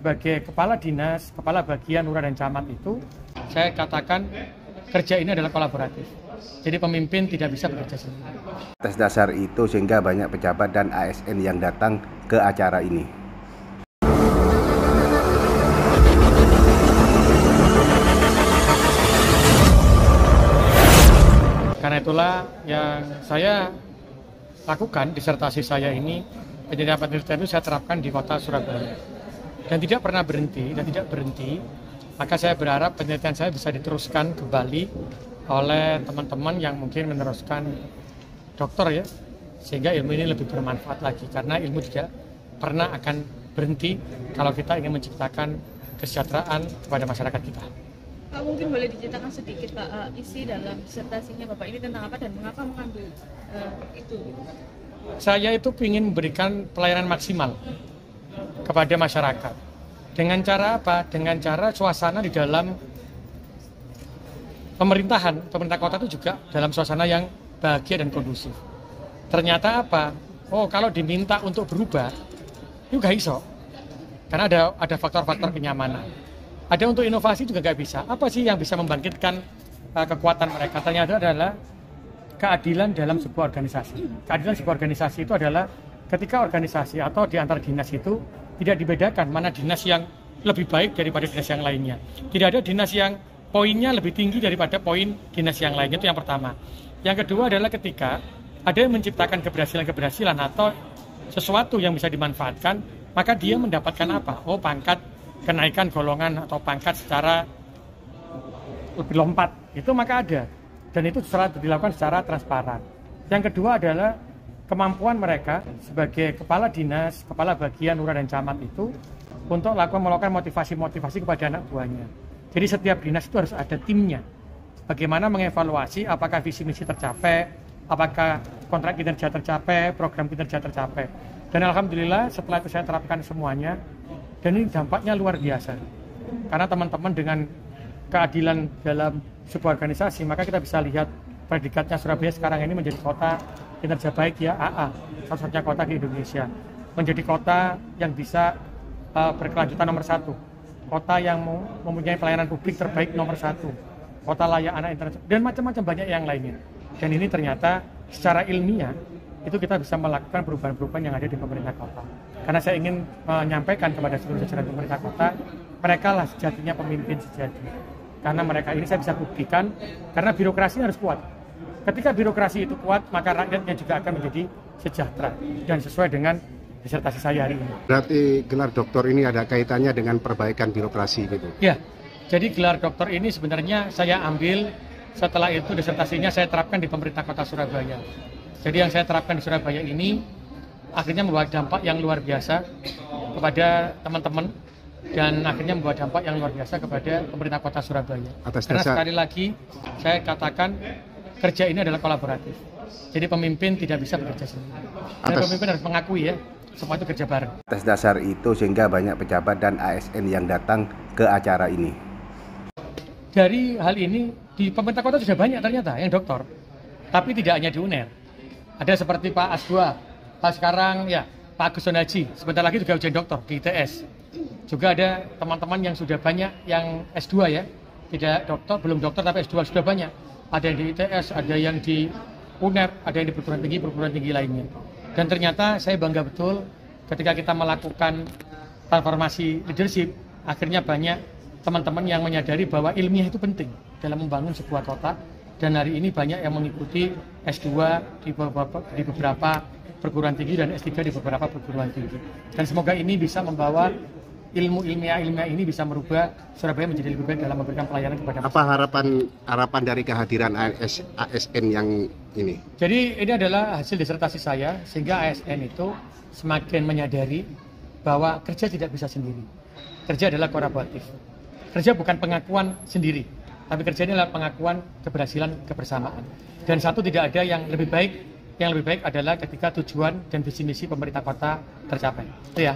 sebagai kepala dinas, kepala bagian lurah dan camat itu, saya katakan kerja ini adalah kolaboratif. Jadi pemimpin tidak bisa bekerja sendiri. Atas dasar itu sehingga banyak pejabat dan ASN yang datang ke acara ini. Karena itulah yang saya lakukan, disertasi saya ini, penelitian itu saya terapkan di kota Surabaya. Dan tidak pernah berhenti, maka saya berharap penelitian saya bisa diteruskan kembali oleh teman-teman yang mungkin meneruskan dokter ya, sehingga ilmu ini lebih bermanfaat lagi, karena ilmu tidak pernah akan berhenti kalau kita ingin menciptakan kesejahteraan kepada masyarakat kita. Pak, mungkin boleh diceritakan sedikit Pak, isi dalam disertasinya Bapak ini tentang apa dan mengapa mengambil itu? Saya itu ingin memberikan pelayanan maksimal kepada masyarakat. Dengan cara apa? Dengan cara suasana di dalam pemerintah kota itu juga dalam suasana yang bahagia dan kondusif. Ternyata apa? Oh, kalau diminta untuk berubah, itu gak iso. Karena ada faktor-faktor kenyamanan. Ada untuk inovasi juga nggak bisa. Apa sih yang bisa membangkitkan kekuatan mereka? Ternyata adalah keadilan dalam sebuah organisasi. Keadilan sebuah organisasi itu adalah ketika organisasi atau di antar dinas itu tidak dibedakan mana dinas yang lebih baik daripada dinas yang lainnya. Tidak ada dinas yang poinnya lebih tinggi daripada poin dinas yang lainnya, itu yang pertama. Yang kedua adalah ketika ada yang menciptakan keberhasilan atau sesuatu yang bisa dimanfaatkan, maka dia mendapatkan apa? Oh, pangkat, kenaikan golongan atau pangkat secara lebih lompat, itu maka ada, dan itu dilakukan secara transparan. Yang kedua adalah kemampuan mereka sebagai kepala dinas, kepala bagian lurah dan camat itu untuk melakukan motivasi kepada anak buahnya. Jadi setiap dinas itu harus ada timnya, bagaimana mengevaluasi apakah visi misi tercapai, apakah kontrak kinerja tercapai, program kinerja tercapai. Dan alhamdulillah setelah itu saya terapkan semuanya. Dan ini dampaknya luar biasa, karena teman-teman dengan keadilan dalam sebuah organisasi, maka kita bisa lihat predikatnya Surabaya sekarang ini menjadi kota kinerja baik ya, AA, satu-satunya kota di Indonesia, menjadi kota yang bisa berkelanjutan nomor 1, kota yang mempunyai pelayanan publik terbaik nomor 1, kota layak anak internasional, dan macam-macam banyak yang lainnya. Dan ini ternyata secara ilmiah itu kita bisa melakukan perubahan-perubahan yang ada di pemerintah kota. Karena saya ingin menyampaikan kepada seluruh jajaran pemerintah kota, mereka lah sejatinya pemimpin sejati. Karena mereka ini saya bisa buktikan, karena birokrasi harus kuat. Ketika birokrasi itu kuat, maka rakyatnya juga akan menjadi sejahtera dan sesuai dengan disertasi saya hari ini. Berarti gelar doktor ini ada kaitannya dengan perbaikan birokrasi gitu? Ya, jadi gelar doktor ini sebenarnya saya ambil setelah itu disertasinya saya terapkan di pemerintah kota Surabaya. Jadi yang saya terapkan di Surabaya ini akhirnya membawa dampak yang luar biasa kepada teman-teman dan akhirnya membawa dampak yang luar biasa kepada pemerintah kota Surabaya. Karena sekali lagi saya katakan kerja ini adalah kolaboratif. Jadi pemimpin tidak bisa bekerja sendiri. Dan pemimpin harus mengakui ya, semua itu kerja bareng. Atas dasar itu sehingga banyak pejabat dan ASN yang datang ke acara ini. Dari hal ini di pemerintah kota sudah banyak ternyata yang doktor, tapi tidak hanya di UNER. Ada seperti Pak Asdua, Pak sekarang ya Pak Agus Haji, sebentar lagi juga ujian doktor di ITS. Juga ada teman-teman yang sudah banyak yang S2 ya, tidak dokter, belum dokter tapi S2 sudah banyak. Ada yang di ITS, ada yang di UNER, ada yang di perguruan tinggi lainnya. Dan ternyata saya bangga betul ketika kita melakukan transformasi leadership, akhirnya banyak teman-teman yang menyadari bahwa ilmiah itu penting dalam membangun sebuah kota. Dan hari ini banyak yang mengikuti S2 di beberapa perguruan tinggi dan S3 di beberapa perguruan tinggi. Dan semoga ini bisa membawa ilmu ilmiah ini bisa merubah Surabaya menjadi lebih baik dalam memberikan pelayanan kepada masyarakat. Apa harapan dari kehadiran ASN yang ini? Jadi ini adalah hasil disertasi saya, sehingga ASN itu semakin menyadari bahwa kerja tidak bisa sendiri. Kerja adalah kolaboratif. Kerja bukan pengakuan sendiri, tapi kerja ini adalah pengakuan keberhasilan kebersamaan. Dan satu tidak ada yang lebih baik. Yang lebih baik adalah ketika tujuan dan visi misi pemerintah kota tercapai. Itu ya,